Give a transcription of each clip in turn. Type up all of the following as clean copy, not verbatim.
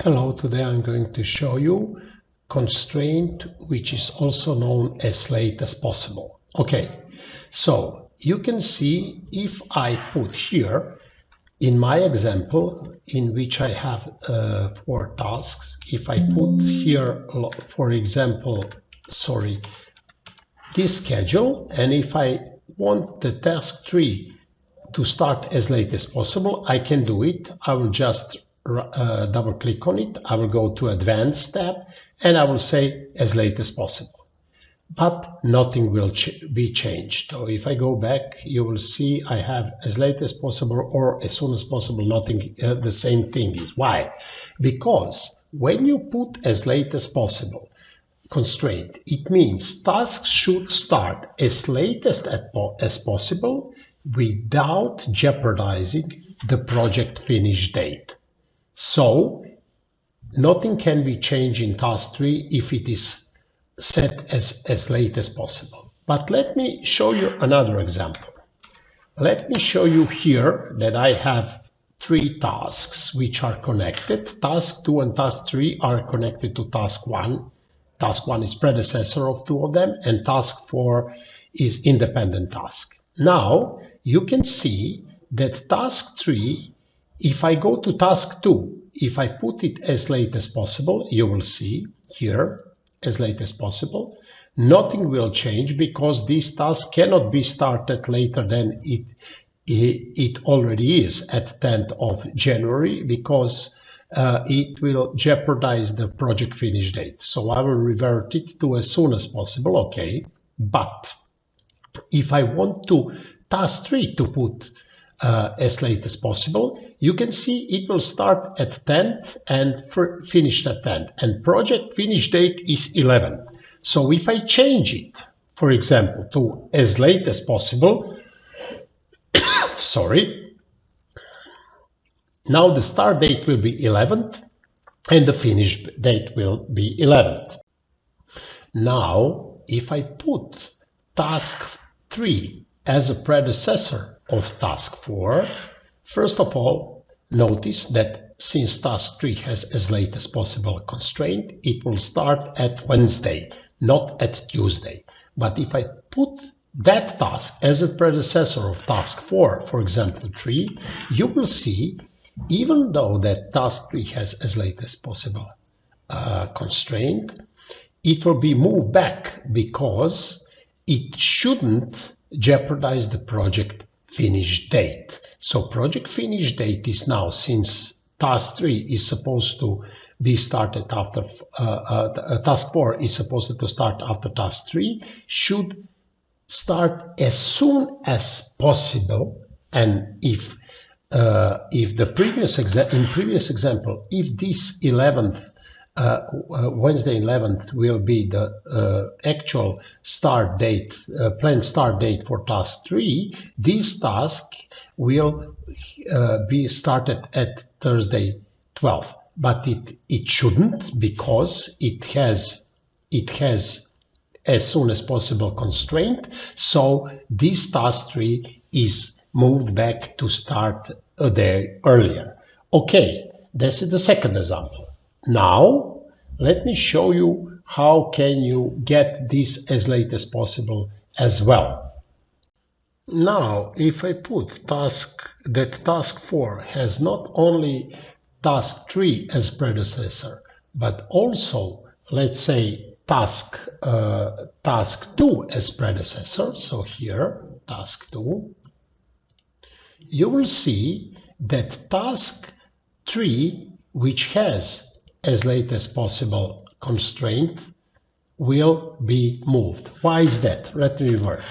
Hello, today I'm going to show you constraint, which is also known as late as possible. Okay, so you can see if I put here in my example in which I have 4 tasks, if I put here, for example, this schedule, and if I want the task 3 to start as late as possible, I can do it. I will just double click on it. I will go to Advanced tab and I will say as late as possible. But nothing will be changed. So if I go back, you will see I have as late as possible or as soon as possible, nothing, the same thing is. Why? Because when you put as late as possible constraint, it means tasks should start as late as possible without jeopardizing the project finish date. So nothing can be changed in task 3 if it is set as late as possible. But let me show you another example. Let me show you here that I have 3 tasks which are connected. Task 2 and task 3 are connected to task 1. Task 1 is predecessor of 2 of them, and task 4 is independent task. Now you can see that task 3, if I go to task 2, if I put it as late as possible, you will see here as late as possible, nothing will change because this task cannot be started later than it already is at 10th of January because it will jeopardize the project finish date. So I will revert it to as soon as possible, okay? But if I want to task 3 to put as late as possible, you can see it will start at 10th and finish at 10th, and project finish date is 11. So if I change it, for example, to as late as possible, now the start date will be 11th and the finish date will be 11th. Now, if I put task 3 as a predecessor of task 4, first of all, notice that since task 3 has as late as possible constraint, it will start at Wednesday, not at Tuesday. But if I put that task as a predecessor of task 4, for example 3, you will see, even though that task 3 has as late as possible constraint, it will be moved back because it shouldn't jeopardize the project finish date. So project finish date is now, since task 3 is supposed to be started after task 4 is supposed to start after task 3, should start as soon as possible. And if the previous example, if this 11th Wednesday 11th will be the actual start date, planned start date for task 3, this task will be started at Thursday 12th, but it shouldn't, because it has as soon as possible constraint. So this task 3 is moved back to start a day earlier. Okay, this is the second example. Now let me show you how can you get this as late as possible as well. Now if I put task 4 has not only task 3 as predecessor, but also, let's say, task 2 as predecessor, so here task 2, you will see that task 3, which has as late as possible constraint, will be moved. Why is that? Let me revert.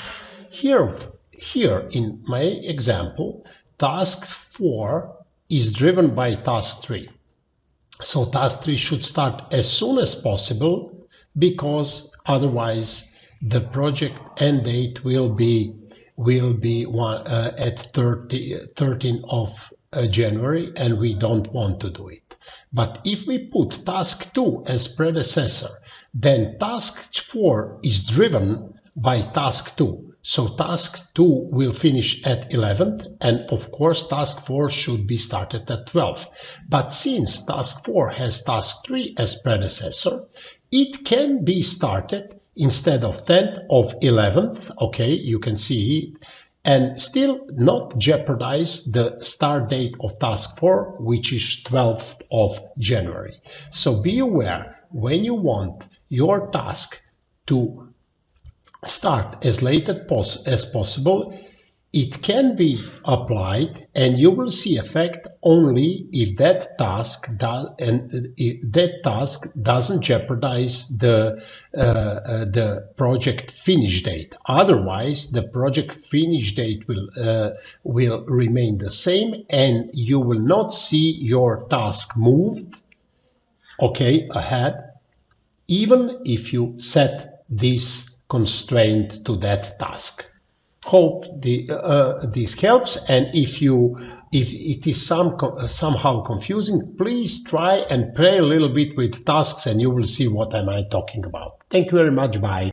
Here in my example, task 4 is driven by task 3. So task 3 should start as soon as possible, because otherwise the project end date will be at 13th of January, and we don't want to do it. But if we put task 2 as predecessor, then task 4 is driven by task 2. So task 2 will finish at 11th, and of course task 4 should be started at 12th. But since task 4 has task 3 as predecessor, it can be started instead of 10th of 11th, okay, you can see it, and still not jeopardize the start date of task 4, which is 12th of January. So be aware, when you want your task to start as late as possible, it can be applied, and you will see effect only if that task doesn't jeopardize the project finish date. Otherwise, the project finish date will remain the same, and you will not see your task moved, okay, ahead, even if you set this constraint to that task. Hope this helps, and if it is somehow confusing, please try and play a little bit with tasks and you will see what am I talking about. Thank you very much. Bye.